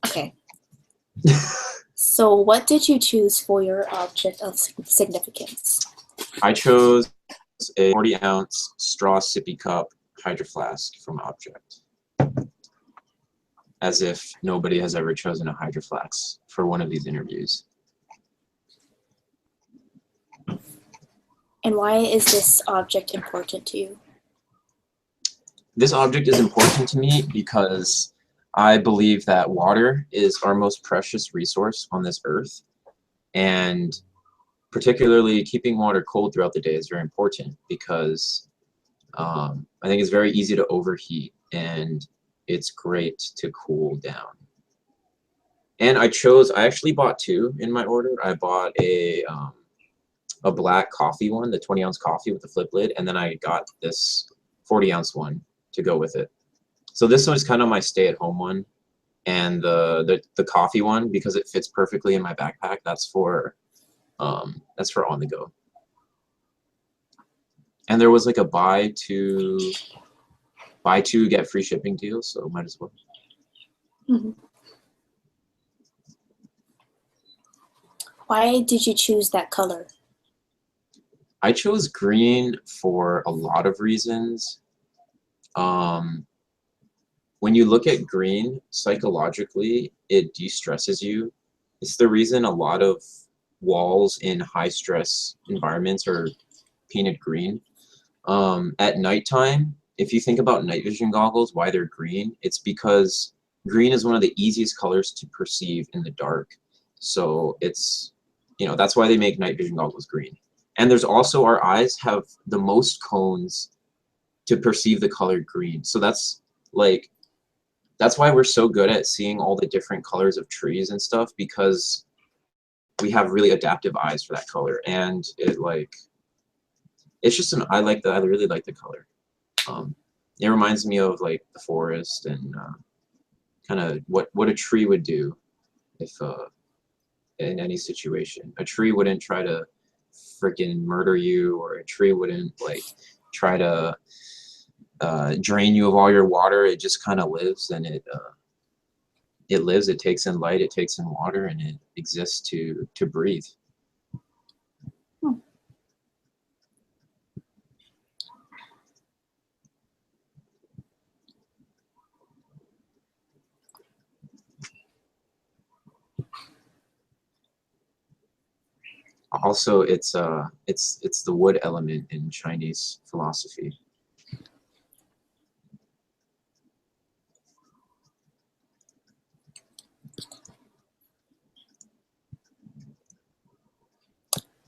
Okay. So what did you choose for your object of significance? I chose a 40-ounce straw sippy cup hydro flask from Object. As if nobody has ever chosen a hydro flask for one of these interviews. And why is this object important to you? This object is important to me because I believe that water is our most precious resource on this earth, and particularly keeping water cold throughout the day is very important because I think it's very easy to overheat, and it's great to cool down. And I actually bought two in my order. I bought a black coffee one, the 20-ounce coffee with the flip lid, and then I got this 40-ounce one to go with it. So this one is kind of my stay-at-home one, and the coffee one, because it fits perfectly in my backpack, that's for on the go. And there was like a buy two get free shipping deal, so might as well. Mm-hmm. Why did you choose that color? I chose green for a lot of reasons. When you look at green, psychologically, it de-stresses you. It's the reason a lot of walls in high-stress environments are painted green. At nighttime, if you think about night vision goggles, why they're green, it's because green is one of the easiest colors to perceive in the dark. So it's, that's why they make night vision goggles green. And there's also, our eyes have the most cones to perceive the color green. So that's why we're so good at seeing all the different colors of trees and stuff, because we have really adaptive eyes for that color. And it's just I really like the color. It reminds me of like the forest and kind of what a tree would do if in any situation. A tree wouldn't try to freaking murder you, or a tree wouldn't try to drain you of all your water. It just kind of lives, and it lives, it takes in light, it takes in water, and it exists to breathe. Also, it's the wood element in Chinese philosophy.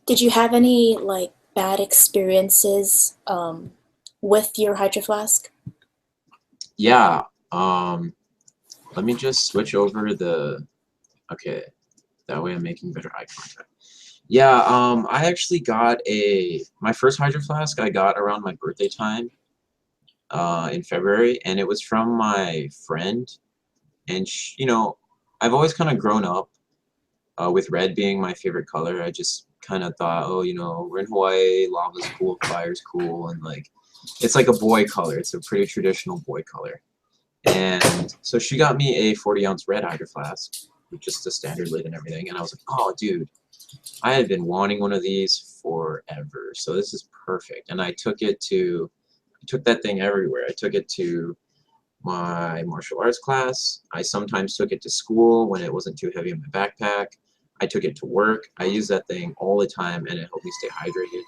Did you have any bad experiences with your hydro flask? Yeah. Let me just switch over okay, that way I'm making better eye contact. Yeah, I actually got my first hydro flask I got around my birthday time in February, and it was from my friend. And I've always kind of grown up with red being my favorite color. I just kind of thought, oh, we're in Hawaii, lava's cool, fire's cool, and it's like a boy color. It's a pretty traditional boy color. And so she got me a 40-ounce red hydro flask with just a standard lid and everything. And I was like, oh, dude, I had been wanting one of these forever. So this is perfect. And I took that thing everywhere. I took it to my martial arts class. I sometimes took it to school when it wasn't too heavy in my backpack. I took it to work. I use that thing all the time, and it helped me stay hydrated.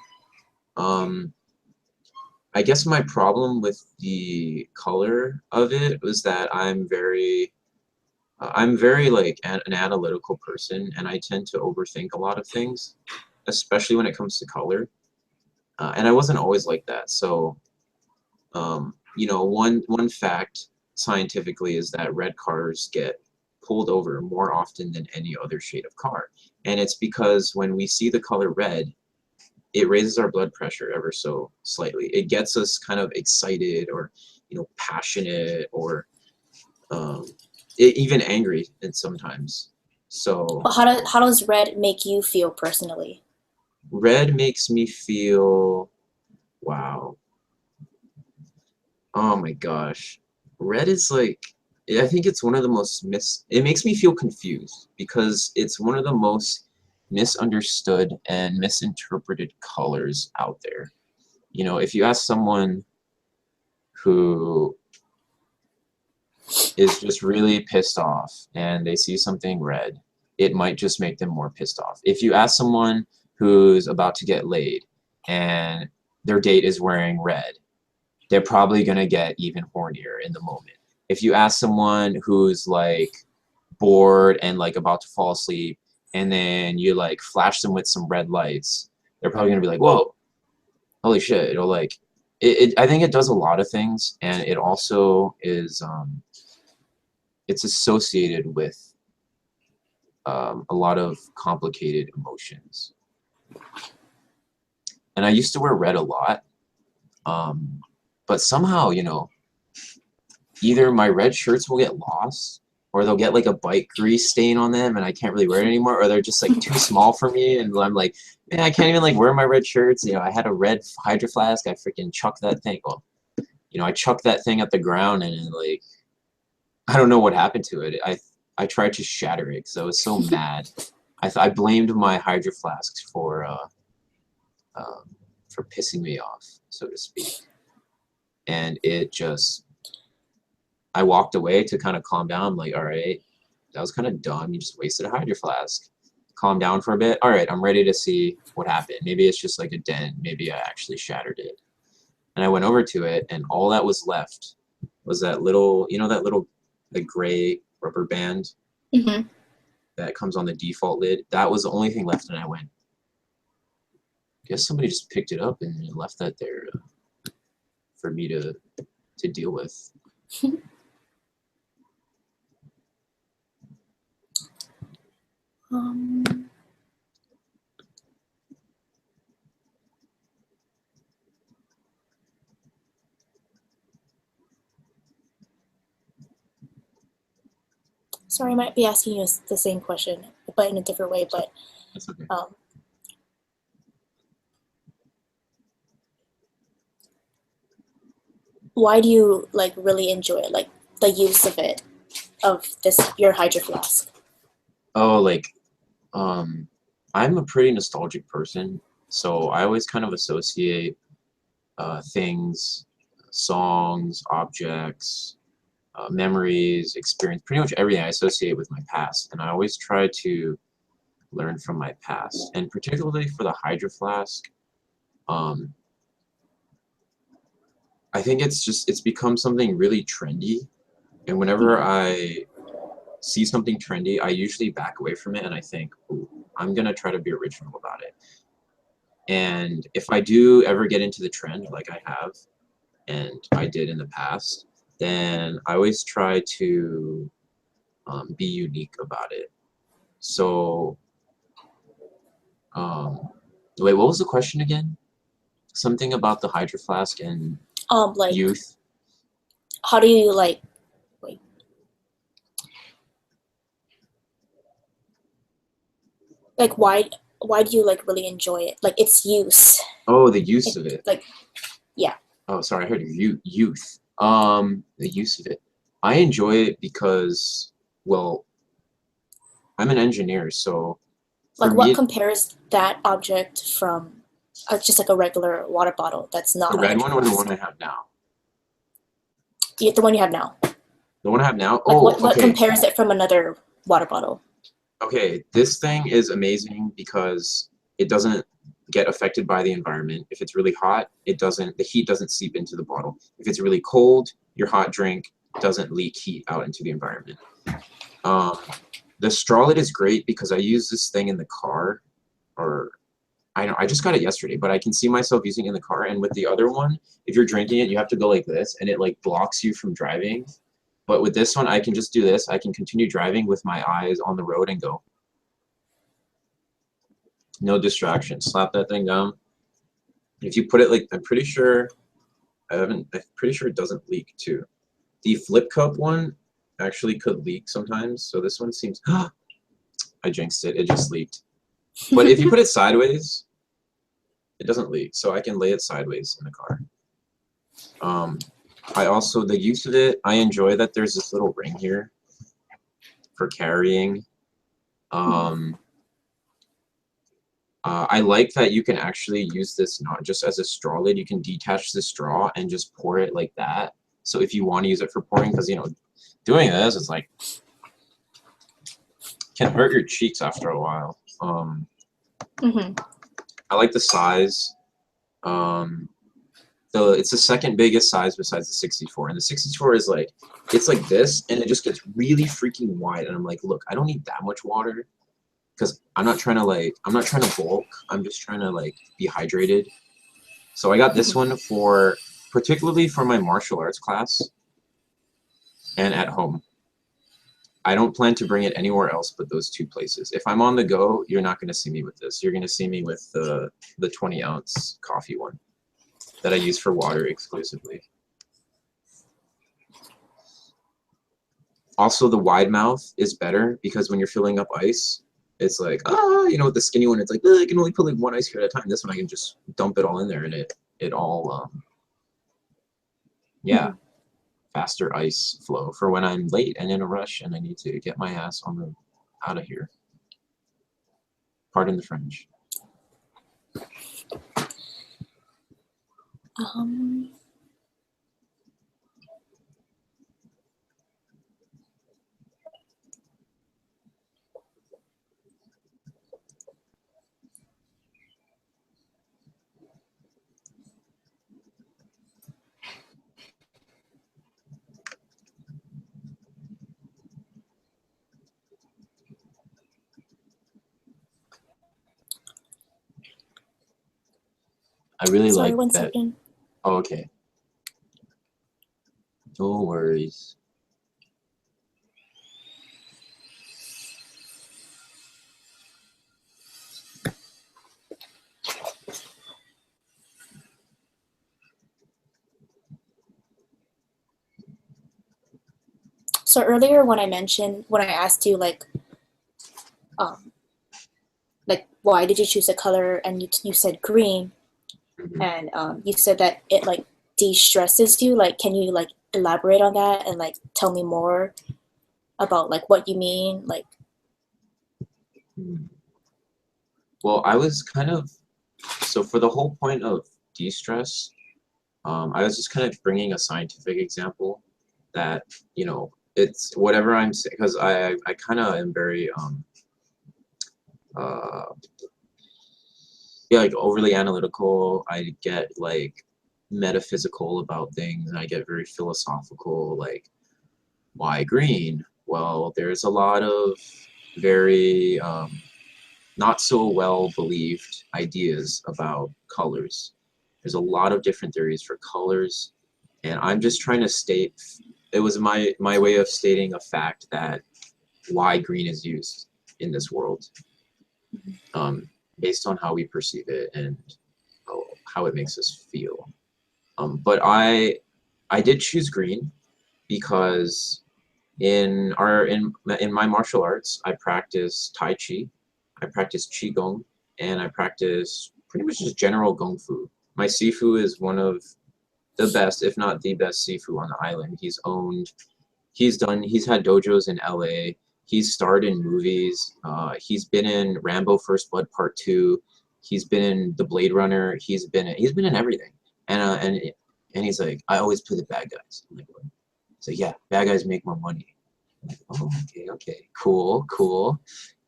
I guess my problem with the color of it was that I'm very an analytical person, and I tend to overthink a lot of things, especially when it comes to color. And I wasn't always like that. So, one fact scientifically is that red cars get pulled over more often than any other shade of car, and it's because when we see the color red, it raises our blood pressure ever so slightly. It gets us kind of excited, or passionate, or even angry, and sometimes. So Well, how does red make you feel personally? red makes me feel, wow, oh my gosh, red is I think it's one of the most it makes me feel confused because it's one of the most misunderstood and misinterpreted colors out there. You know, if you ask someone who is just really pissed off and they see something red, it might just make them more pissed off. If you ask someone who's about to get laid and their date is wearing red, they're probably gonna get even hornier in the moment. If you ask someone who's like bored and like about to fall asleep and then you like flash them with some red lights, they're probably gonna be like, whoa, holy shit. It'll like I think it does a lot of things, and it also is it's associated with a lot of complicated emotions. And I used to wear red a lot, but somehow, you know, either my red shirts will get lost, or they'll get like a bike grease stain on them and I can't really wear it anymore, or they're just like too small for me and I'm like, man, I can't even like wear my red shirts. You know, I had a red Hydro Flask, I freaking chucked that thing. Well, you know, I chucked that thing at the ground and it, like, I don't know what happened to it. I tried to shatter it because I was so mad. I blamed my Hydro Flasks for pissing me off, so to speak. And it just, I walked away to kind of calm down. I'm like, all right, that was kind of dumb. You just wasted a Hydro Flask. Calm down for a bit. All right, I'm ready to see what happened. Maybe it's just like a dent. Maybe I actually shattered it. And I went over to it, and all that was left was that little, you know, that little, the gray rubber band Mm-hmm. that comes on the default lid. That was the only thing left, and I went, guess somebody just picked it up and left that there for me to deal with. Sorry, I might be asking you the same question, but in a different way. But That's okay. Why do you like really enjoy it? Like the use of it, of this your Hydro Flask. Oh, like, I'm a pretty nostalgic person, so I always kind of associate things, songs, objects, memories, experience, pretty much everything I associate with my past, and I always try to learn from my past, and particularly for the Hydro Flask, I think it's become something really trendy, and whenever I see something trendy, I usually back away from it and I think, ooh, I'm gonna try to be original about it. And if I do ever get into the trend like I have, and I did in the past, then I always try to be unique about it. So, wait, what was the question again? Something about the Hydro Flask and Like youth. how do you like? Wait. Like why do you like really enjoy it? Like its use. Oh, the use of it. Like yeah. Oh, sorry, I heard youth. The use of it. I enjoy it because, well, I'm an engineer, so for Like what me, compares that object from just like a regular water bottle that's the not a red Hydro one or the Flask? one I have now? The one you have now. The one I have now? Like Oh, what okay. compares it from another water bottle? Okay, this thing is amazing because it doesn't get affected by the environment. If it's really hot, the heat doesn't seep into the bottle. If it's really cold, your hot drink doesn't leak heat out into the environment. The Strawlet is great because I use this thing in the car, or I know I just got it yesterday, but I can see myself using it in the car. And with the other one, if you're drinking it, you have to go like this, and it like blocks you from driving. But with this one, I can just do this. I can continue driving with my eyes on the road and go. No distraction. Slap that thing down. If you put it like, I'm pretty sure it doesn't leak too. The flip cup one actually could leak sometimes. So this one seems, I jinxed it. It just leaked. But if you put it sideways, it doesn't leak. So I can lay it sideways in the car. I also, the use of it, I enjoy that there's this little ring here for carrying. I like that you can actually use this not just as a straw lid. You can detach the straw and just pour it like that. So if you want to use it for pouring, because, you know, doing this is like, can hurt your cheeks after a while. I like the size. It's the second biggest size besides the 64, and the 64 is like, it's like this, and it just gets really freaking wide. And I'm like, look, I don't need that much water, because I'm not trying to bulk. I'm just trying to like be hydrated. So I got this one for particularly for my martial arts class and at home. I don't plan to bring it anywhere else but those two places. If I'm on the go, you're not going to see me with this. You're going to see me with the 20-ounce coffee one that I use for water exclusively. Also, the wide mouth is better because when you're filling up ice, it's like, you know, with the skinny one, it's like, I can only put like one ice cube at a time. This one, I can just dump it all in there, and it all, yeah, faster ice flow for when I'm late and in a rush and I need to get my ass out of here. Pardon the French. I really Sorry, like one that. second. Oh, okay. No worries. So earlier when I asked you like why did you choose a color, and you said green, and you said that it like de-stresses you. Like, can you like elaborate on that and like tell me more about like what you mean? Like, Well, I was kind of, so for the whole point of de-stress, I was just kind of bringing a scientific example that, you know, it's whatever I'm saying, because I kind of am very, yeah, like overly analytical. I get like metaphysical about things, and I get very philosophical, like, why green? Well, there's a lot of very not so well believed ideas about colors. There's a lot of different theories for colors, and I'm just trying to state, it was my way of stating a fact that why green is used in this world, based on how we perceive it and how it makes us feel. But I did choose green because in my martial arts, I practice Tai Chi, I practice Qigong, and I practice pretty much just general Gong Fu. My Sifu is one of the best, if not the best Sifu on the island. He's had dojos in LA. He's starred in movies. He's been in Rambo First Blood Part 2. He's been in The Blade Runner. He's been in everything. And he's like, I always play the bad guys. I'm like, what? So yeah, bad guys make more money. I'm like, oh, okay, cool.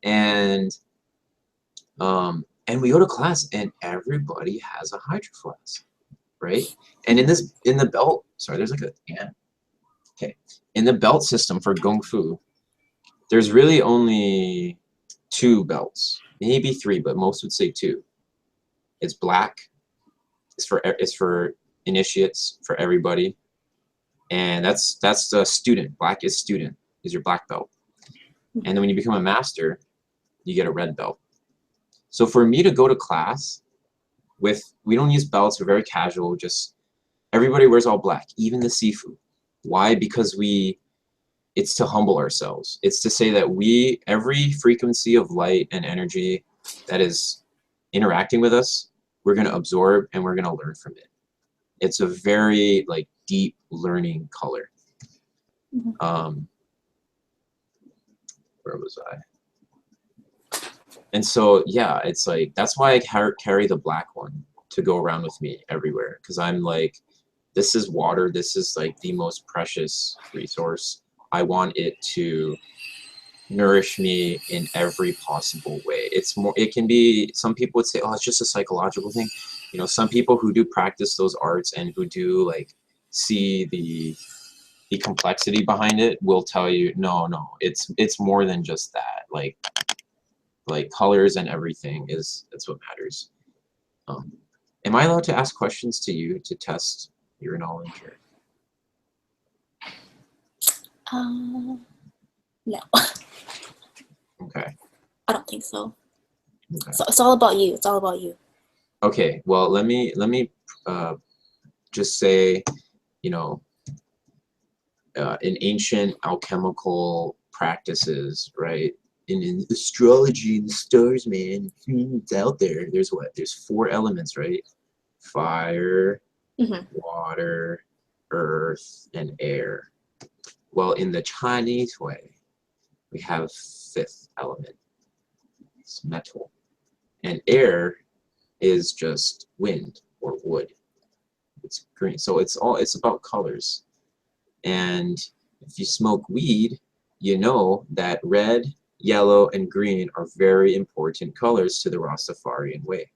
And we go to class and everybody has a Hydro Flask, right? And in the belt, sorry, there's like a ant. Okay, in the belt system for Gong Fu, there's really only 2 belts, maybe 3, but most would say 2. It's black. It's for initiates, for everybody, and that's the student. Black is student, is your black belt, and then when you become a master, you get a red belt. So for me to go to class we don't use belts. We're very casual. Just everybody wears all black, even the Sifu. Why? Because it's to humble ourselves. It's to say that every frequency of light and energy that is interacting with us, we're going to absorb and we're going to learn from it. It's a very like deep learning color. Where was I? And so, yeah, it's like, that's why I carry the black one to go around with me everywhere. Because I'm like, this is water. This is like the most precious resource. I want it to nourish me in every possible way. It's more, it can be, some people would say, oh, it's just a psychological thing. You know, some people who do practice those arts and who do like see the complexity behind it will tell you, no, it's more than just that. Like colors and everything that's what matters. Am I allowed to ask questions to you to test your knowledge? No. Okay. I don't think so. Okay. So it's all about you. It's all about you. Okay. Well, let me just say, you know, in ancient alchemical practices, right? In astrology and the stars, man, it's out there. There's what? There's 4 elements, right? Fire, water, earth, and air. Well, in the Chinese way, we have 5th element. It's metal. And air is just wind or wood. It's green. So it's about colors. And if you smoke weed, you know that red, yellow, and green are very important colors to the Rastafarian way.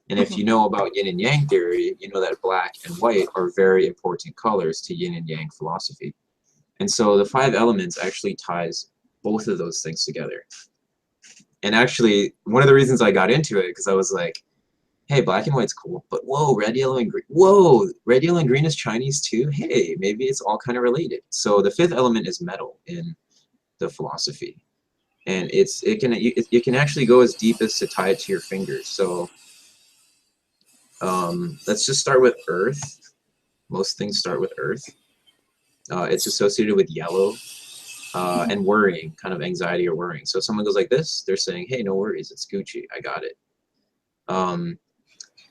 And if you know about yin and yang theory, you know that black and white are very important colors to yin and yang philosophy. And so the 5 elements actually ties both of those things together. And actually, one of the reasons I got into it, because I was like, hey, black and white's cool, but whoa, red, yellow, and green. Whoa, red, yellow, and green is Chinese too? Hey, maybe it's all kind of related. So the 5th element is metal in the philosophy. And it can actually go as deep as to tie it to your fingers. So let's just start with earth. Most things start with earth. It's associated with yellow and worrying, kind of anxiety or worrying. So if someone goes like this, they're saying, hey, no worries, it's Gucci, I got it.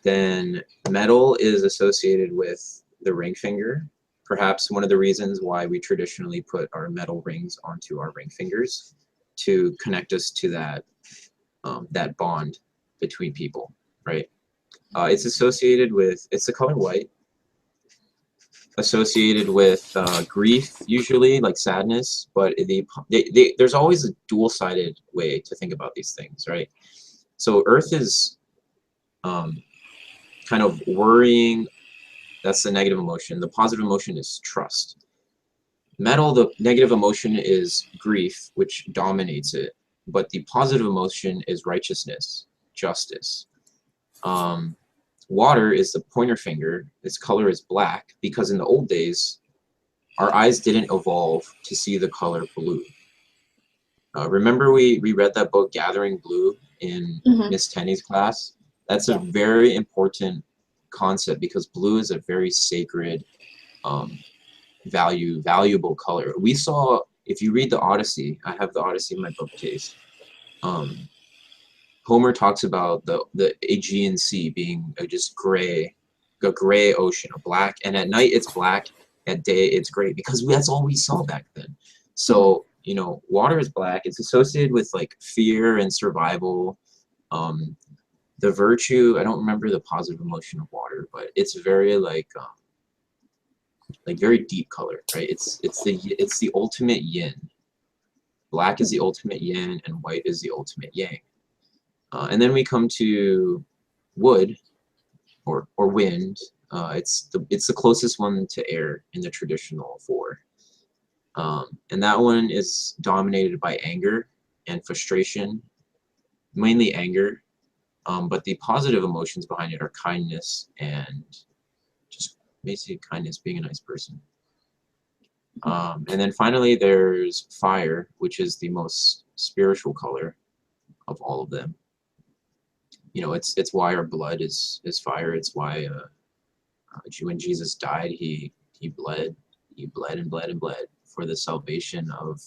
Then metal is associated with the ring finger. Perhaps one of the reasons why we traditionally put our metal rings onto our ring fingers to connect us to that that bond between people, right? It's associated with, it's the color white, associated with grief, usually, like sadness, but there's always a dual-sided way to think about these things, right? So earth is kind of worrying. That's the negative emotion. The positive emotion is trust. Metal, the negative emotion is grief, which dominates it, but the positive emotion is righteousness, justice. Water is the pointer finger. Its color is black because in the old days, our eyes didn't evolve to see the color blue. Remember we read that book, Gathering Blue, in Miss Tenney's class? That's a very important concept because blue is a very sacred, valuable color. We saw, if you read the Odyssey, I have the Odyssey in my bookcase. Homer talks about the Aegean Sea being just gray, a gray ocean, a black, and at night it's black, at day it's gray, because that's all we saw back then. So, you know, water is black. It's associated with like fear and survival. The virtue, I don't remember the positive emotion of water, but it's very like very deep color, right? It's the ultimate yin. Black is the ultimate yin, and white is the ultimate yang. And then we come to wood, or wind. It's the closest one to air in the traditional 4. And that one is dominated by anger and frustration, mainly anger. But the positive emotions behind it are kindness and just basically kindness, being a nice person. And then finally there's fire, which is the most spiritual color of all of them. You know, it's why our blood is fire. It's why when Jesus died, he bled and bled and bled for the salvation of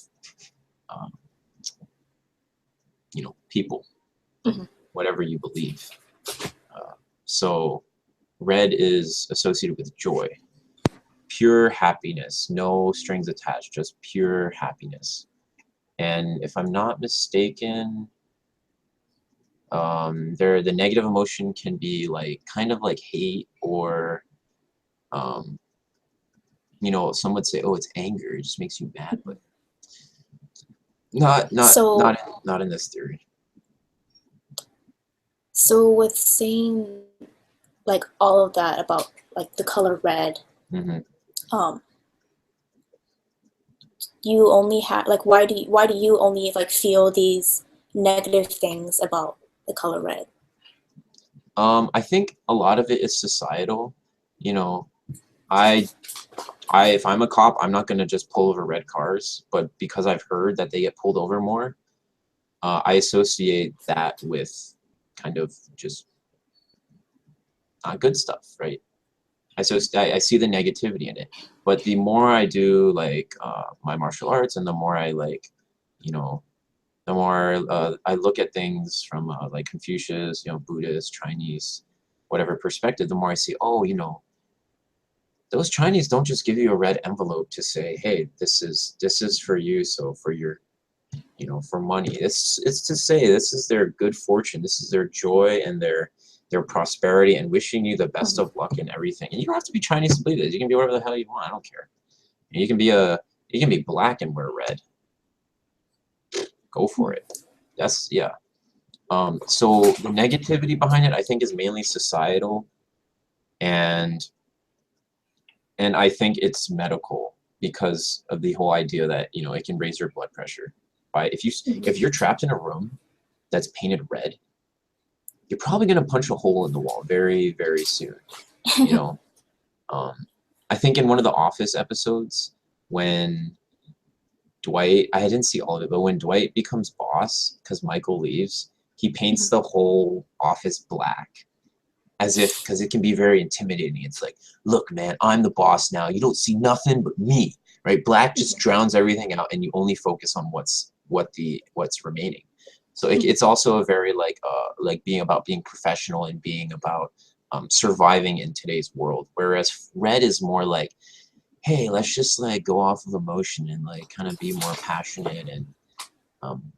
you know, people, whatever you believe. So red is associated with joy, pure happiness, no strings attached, just pure happiness. And if I'm not mistaken, the negative emotion can be like kind of like hate, or you know, some would say, oh, it's anger, it just makes you mad, but So not in this theory. so with saying like all of that about like the color red, Hmm. um, you only have like why do you only like feel these negative things about the color red? I think a lot of it is societal. You know, I if I'm a cop, I'm not gonna just pull over red cars, but because I've heard that they get pulled over more, I associate that with kind of just not good stuff, right? I see the negativity in it. But the more I do like my martial arts, and the more I like, you know, the more I look at things from like Confucius, you know, Buddhist, Chinese, whatever perspective, the more I see, oh, you know, those Chinese don't just give you a red envelope to say, hey, this is for you, so for your, you know, for money. It's to say this is their good fortune, this is their joy and their prosperity, and wishing you the best of luck in everything. And you don't have to be Chinese to believe this. You can be whatever the hell you want. I don't care. And you can be black and wear red. Go for it. That's yeah. So the negativity behind it, I think, is mainly societal, and I think it's medical because of the whole idea that, you know, it can raise your blood pressure. By if you're trapped in a room that's painted red, you're probably gonna punch a hole in the wall very, very soon. You know, I think in one of the Office episodes when Dwight, I didn't see all of it, but when Dwight becomes boss because Michael leaves, he paints the whole office black, as if, because it can be very intimidating. It's like, look, man, I'm the boss now. You don't see nothing but me, right? Black just drowns everything out, and you only focus on what's remaining. So it's also a very like being about being professional and being about surviving in today's world. Whereas red is more like, hey, let's just like go off of emotion and like kind of be more passionate and um,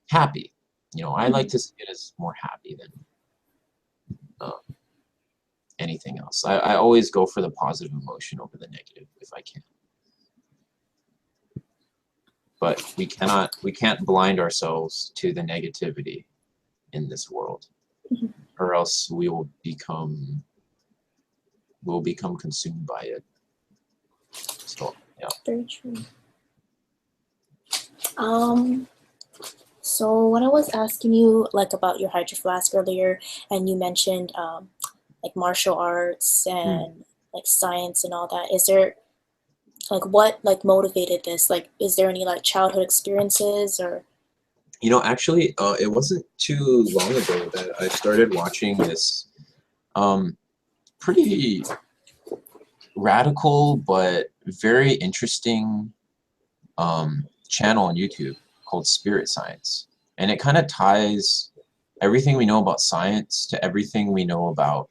happy. You know, I like to see it as more happy than uh, anything else. I always go for the positive emotion over the negative if I can. But we can't blind ourselves to the negativity in this world, or else we'll become consumed by it. So yeah. Very true. Um, so when I was asking you like about your hydro flask earlier, and you mentioned like martial arts and like science and all that, is there like what like motivated this? Like, is there any like childhood experiences or? You know, actually, it wasn't too long ago that I started watching this pretty radical but very interesting channel on YouTube called Spirit Science. And it kind of ties everything we know about science to everything we know about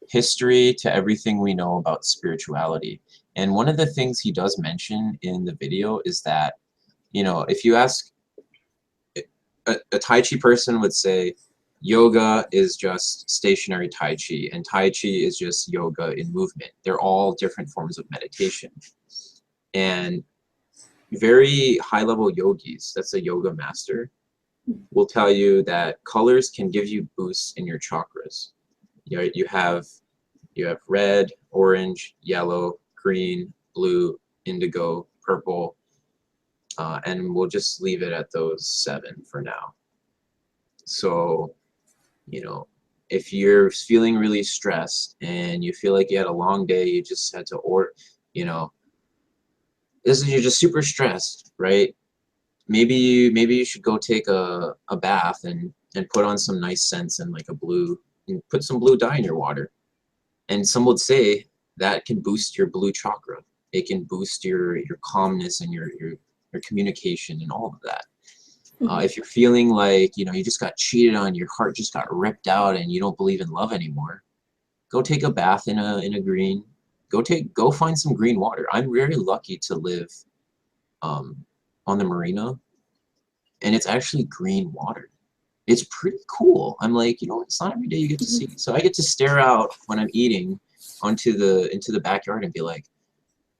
history to everything we know about spirituality. And one of the things he does mention in the video is that, you know, if you ask a Tai Chi person would say yoga is just stationary Tai Chi, and Tai Chi is just yoga in movement. They're all different forms of meditation. And very high level yogis, that's a yoga master, will tell you that colors can give you boosts in your chakras. You know, you have red, orange, yellow, green, blue, indigo, purple, and we'll just leave it at those 7 for now. So, you know, if you're feeling really stressed and you feel like you had a long day, you just had to order, you know, you're just super stressed, right? Maybe you should go take a bath and put on some nice scents and like and put some blue dye in your water. And some would say that can boost your blue chakra. It can boost your calmness and your communication and all of that. If you're feeling like, you know, you just got cheated on, your heart just got ripped out, and you don't believe in love anymore, go take a bath in a green. go find some green water. I'm very lucky to live on the marina, and it's actually green water. It's pretty cool. I'm like, you know, it's not every day you get to see. So I get to stare out when I'm eating into the backyard and be like,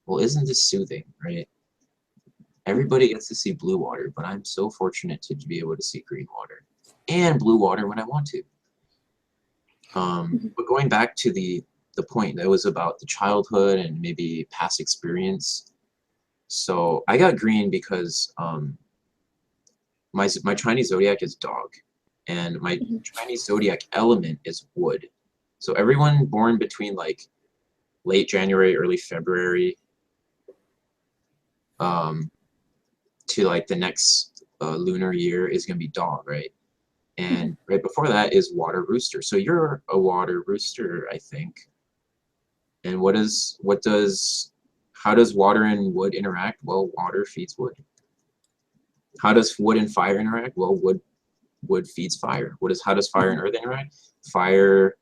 well, isn't this soothing, right? Everybody gets to see blue water, but I'm so fortunate to be able to see green water and blue water when I want to. But going back to the point that was about the childhood and maybe past experience. So I got green because my Chinese zodiac is dog, and my Chinese zodiac element is wood. So everyone born between like late January, early February, to like the next lunar year is gonna be dog, right? And right before that is water rooster. So you're a water rooster, I think. And how does water and wood interact? Well, water feeds wood. How does wood and fire interact? Well, wood feeds fire. How does fire and earth interact? Fire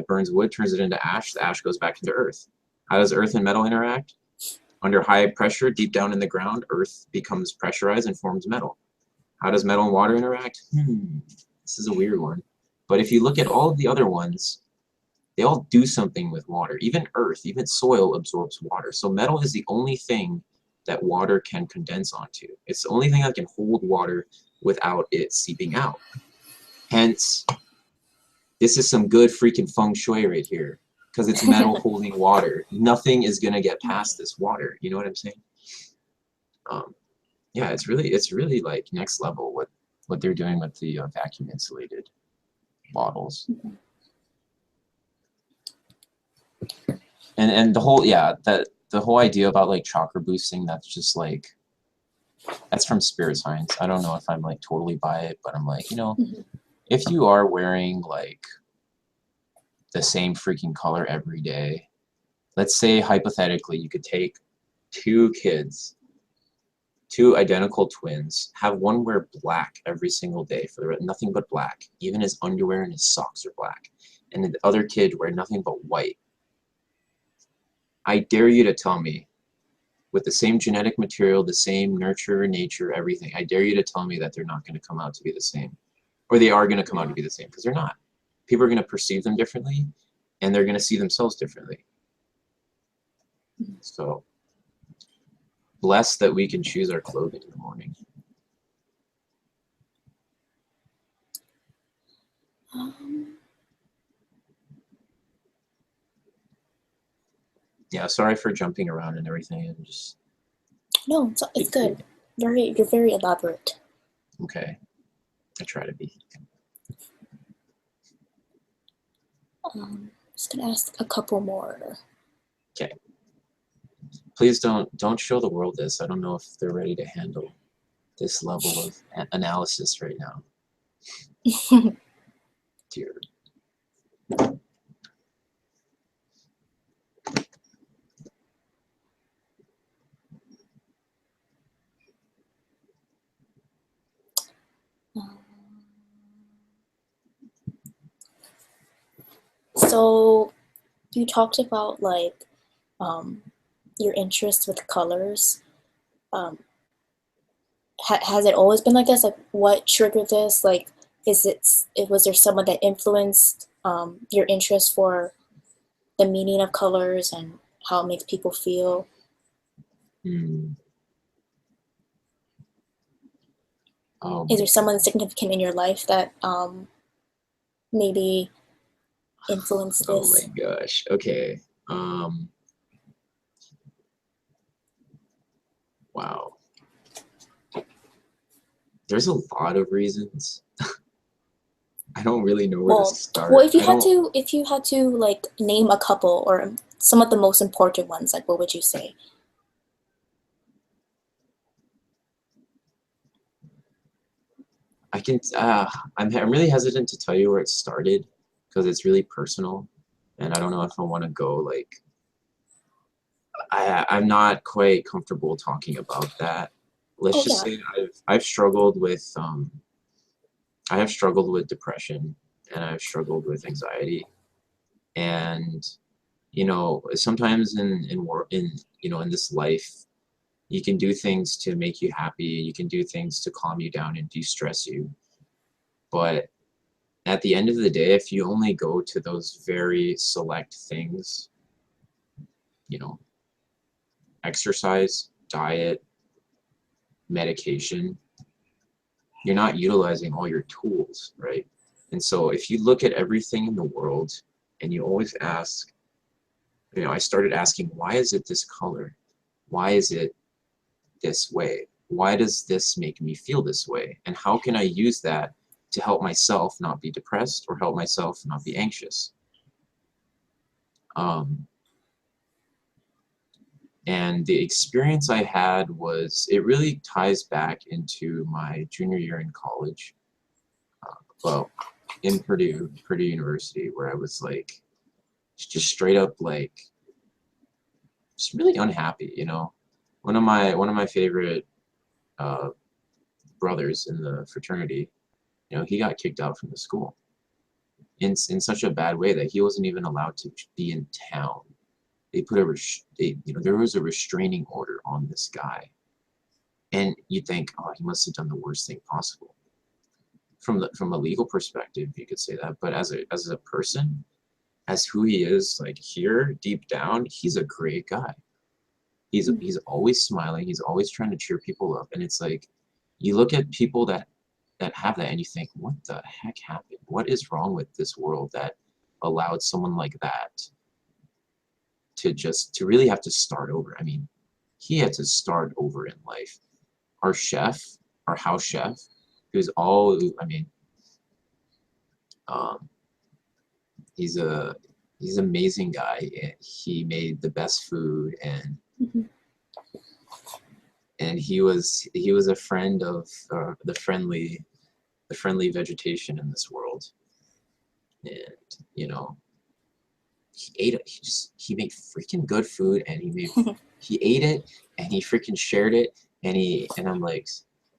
burns wood, turns it into ash. The ash goes back into earth. How does earth and metal interact? Under high pressure, deep down in the ground, earth becomes pressurized and forms metal. How does metal and water interact? This is a weird one. But if you look at all of the other ones, they all do something with water. Even earth, even soil absorbs water. So metal is the only thing that water can condense onto. It's the only thing that can hold water without it seeping out. Hence, this is some good freaking feng shui right here, because it's metal holding water. Nothing is gonna get past this water. You know what I'm saying? Yeah, it's really like next level what they're doing with the vacuum insulated bottles. And the whole the whole idea about like chakra boosting, that's just like, that's from spirit science. I don't know if I'm like totally by it, but I'm like, you know, if you are wearing like the same freaking color every day, let's say hypothetically you could take two kids, two identical twins, have one wear black every single day for nothing but black, even his underwear and his socks are black, and the other kid wear nothing but white. I dare you to tell me, with the same genetic material, the same nurture, nature, everything, I dare you to tell me that they're not going to come out to be the same. Or they are going to come out to be the same, because they're not. People are going to perceive them differently, and they're going to see themselves differently. So, blessed that we can choose our clothing in the morning. Yeah, sorry for jumping around and everything, and just... No, it's good. You're very elaborate. Okay, I try to be. Just gonna ask a couple more. Okay. Please don't show the world this. I don't know if they're ready to handle this level of analysis right now. Dear. So you talked about like your interest with colors. Has it always been like this? Like, what triggered this? Like, was there someone that influenced your interest for the meaning of colors and how it makes people feel? Is there someone significant in your life that maybe influenced this? Oh my gosh. Okay. Wow. There's a lot of reasons. I don't really know where to start. Well, if you had to like name a couple or some of the most important ones, like what would you say? I'm really hesitant to tell you where it started because it's really personal, and I don't know if I want to go like, I'm not quite comfortable talking about that. Let's just say I've struggled with I have struggled with depression, and I've struggled with anxiety, and you know, sometimes in work, in, you know, in this life, you can do things to make you happy, you can do things to calm you down and de-stress you, but at the end of the day, if you only go to those very select things, you know, exercise, diet, medication, you're not utilizing all your tools, right? And so if you look at everything in the world and you always ask, you know, I started asking, why is it this color? Why is it this way? Why does this make me feel this way? And how can I use that to help myself not be depressed or help myself not be anxious? And the experience I had was, it really ties back into my junior year in college. Well, in Purdue University, where I was like, just straight up like, just really unhappy, you know. One of my favorite uh, brothers in the fraternity, you know, he got kicked out from the school in such a bad way that he wasn't even allowed to be in town. They put you know, there was a restraining order on this guy, and you'd think, oh, he must have done the worst thing possible. From a legal perspective, you could say that, but as a person, as who he is, like here deep down, he's a great guy. He's always smiling. He's always trying to cheer people up, and it's like you look at people that have that, and you think, what the heck happened? What is wrong with this world that allowed someone like that to really have to start over? I mean, he had to start over in life. Our chef, our house chef, who's all, I mean, um, he's a he's an amazing guy. He made the best food, and he was a friend of the friendly vegetation in this world. And you know, he ate it. He made freaking good food, and he ate it, and he freaking shared it, and I'm like,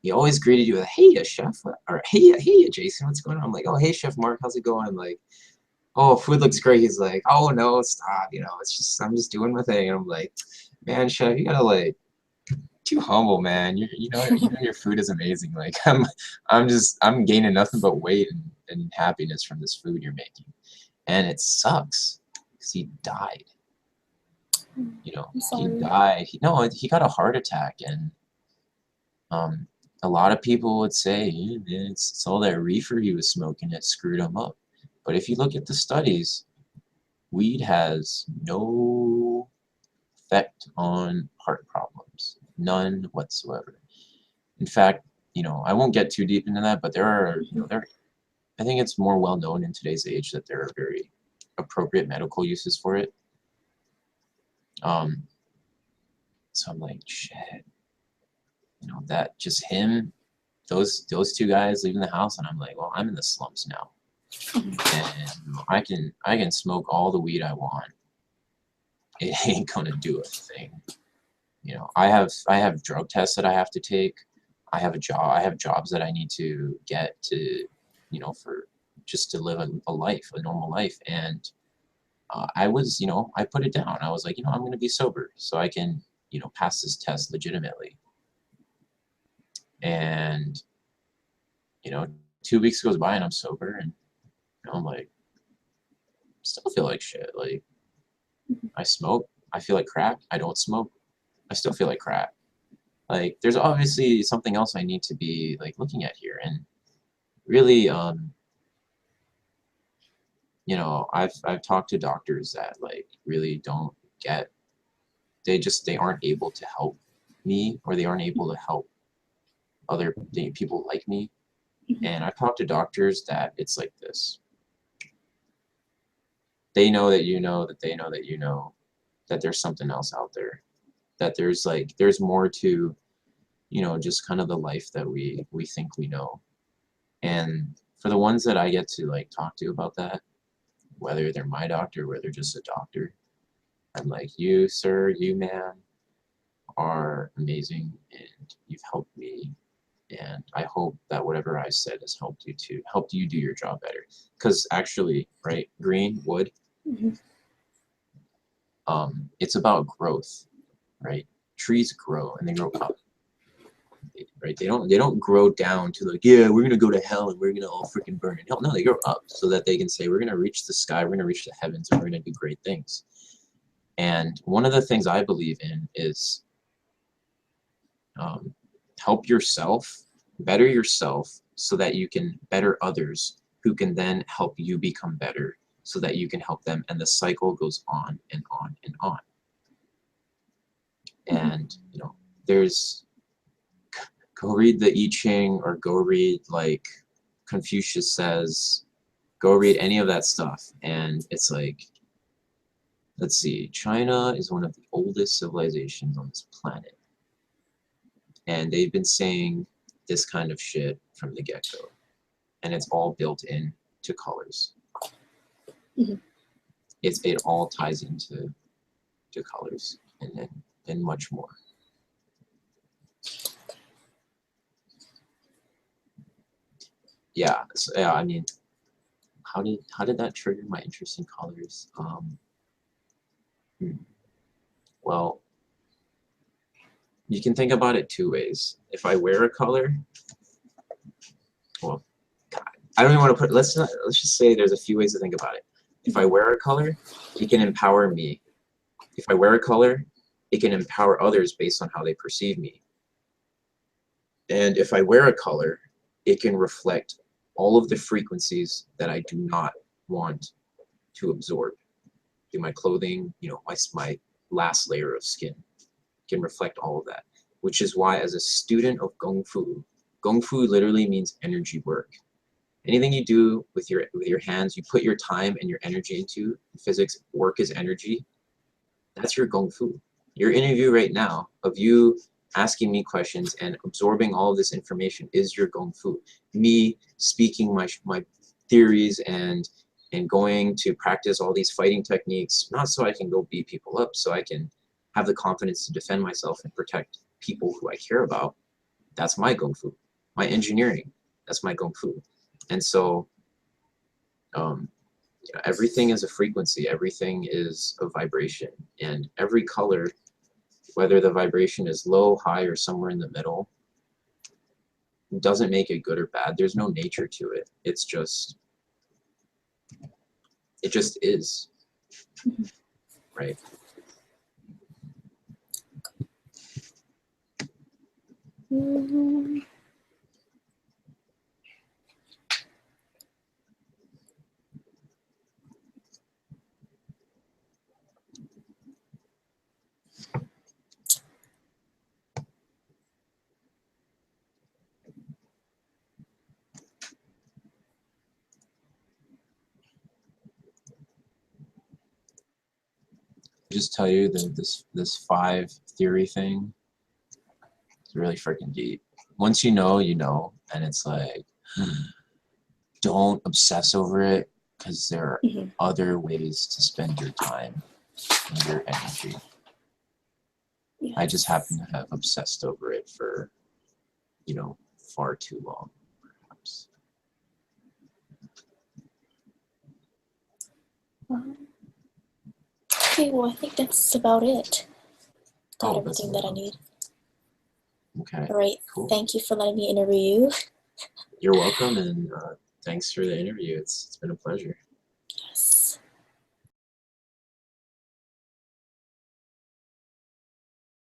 he always greeted you with, hey, chef, or hey, Jason, what's going on? I'm like, oh, hey, Chef Mark, how's it going? I'm like, oh, food looks great. He's like, oh no, stop, you know, I'm just doing my thing. And I'm like, man, chef, you gotta like, too humble, man. You know your food is amazing. Like I'm gaining nothing but weight and happiness from this food you're making. And it sucks because he died. You know, I'm he sorry. died. No, he got a heart attack, and um, a lot of people would say, yeah, man, it's all that reefer he was smoking that screwed him up. But if you look at the studies, weed has no effect on heart problems, none whatsoever. In fact, you know, I won't get too deep into that, but there are, you know, I think it's more well known in today's age that there are very appropriate medical uses for it. Um, so I'm like, shit, you know, that just him, those two guys leaving the house, and I'm like, well, I'm in the slums now, and I can smoke all the weed I want. It ain't gonna do a thing. You know, I have drug tests that I have to take. I have a job. I have jobs that I need to get to, you know, for just to live a life, a normal life. And I was, you know, I put it down. I was like, you know, I'm going to be sober so I can, you know, pass this test legitimately. And you know, 2 weeks goes by and I'm sober, and you know, I'm like, still feel like shit. Like I smoke, I feel like crap. I don't smoke, I still feel like crap. Like there's obviously something else I need to be like looking at here, and really, you know, I've talked to doctors that like really don't get, they aren't able to help me, or they aren't able to help people like me. And I've talked to doctors that it's like this. They know that you know that they know that you know that there's something else out there. That there's more to, you know, just kind of the life that we think we know. And for the ones that I get to like talk to about that, whether they're my doctor, whether they're just a doctor, I'm like, you, sir, you, man, are amazing, and you've helped me. And I hope that whatever I said has helped you do your job better. Because actually, right, green wood, Mhm. it's about growth, right? Trees grow and they grow up, right? They don't grow down to like, yeah, we're gonna go to hell and we're gonna all freaking burn in hell. No, they grow up so that they can say we're gonna reach the sky, we're gonna reach the heavens, and we're gonna do great things. And one of the things I believe in is help yourself, better yourself, so that you can better others, who can then help you become better, so that you can help them, and the cycle goes on and on and on. And you know, there's, go read the I Ching, or go read like Confucius says, go read any of that stuff, and it's like, let's see, China is one of the oldest civilizations on this planet, and they've been saying this kind of shit from the get-go, and it's all built in to colors. Mhm. It all ties into colors, and much more. Yeah, so, yeah, I mean, how did that trigger my interest in colors? Well, you can think about it two ways. If I wear a color, well, God, I don't even want to put, let's just say there's a few ways to think about it. If I wear a color, it can empower me. If I wear a color, it can empower others based on how they perceive me. And if I wear a color, it can reflect all of the frequencies that I do not want to absorb through my clothing, you know, my last layer of skin can reflect all of that, which is why as a student of Gong Fu literally means energy work. Anything you do with your hands, you put your time and your energy into. In physics, work is energy. That's your Gong Fu. Your interview right now of you asking me questions and absorbing all of this information is your Gong Fu. Me speaking my theories and going to practice all these fighting techniques, not so I can go beat people up, so I can have the confidence to defend myself and protect people who I care about. That's my Gong Fu. My engineering, that's my Gong Fu. And so you know, everything is a frequency, everything is a vibration, and every color, whether the vibration is low, high, or somewhere in the middle, doesn't make it good or bad. There's no nature to it. It just is, right? Just tell you that this 5 theory thing is really freaking deep. Once you know, and it's like, don't obsess over it, because there are other ways to spend your time and your energy. Yes. I just happen to have obsessed over it for, you know, far too long, perhaps. Okay, well, I think that's about it. Got Oh, everything that I need. Okay. All right. Cool. Thank you for letting me interview you. You're welcome, and thanks for the interview. It's been a pleasure.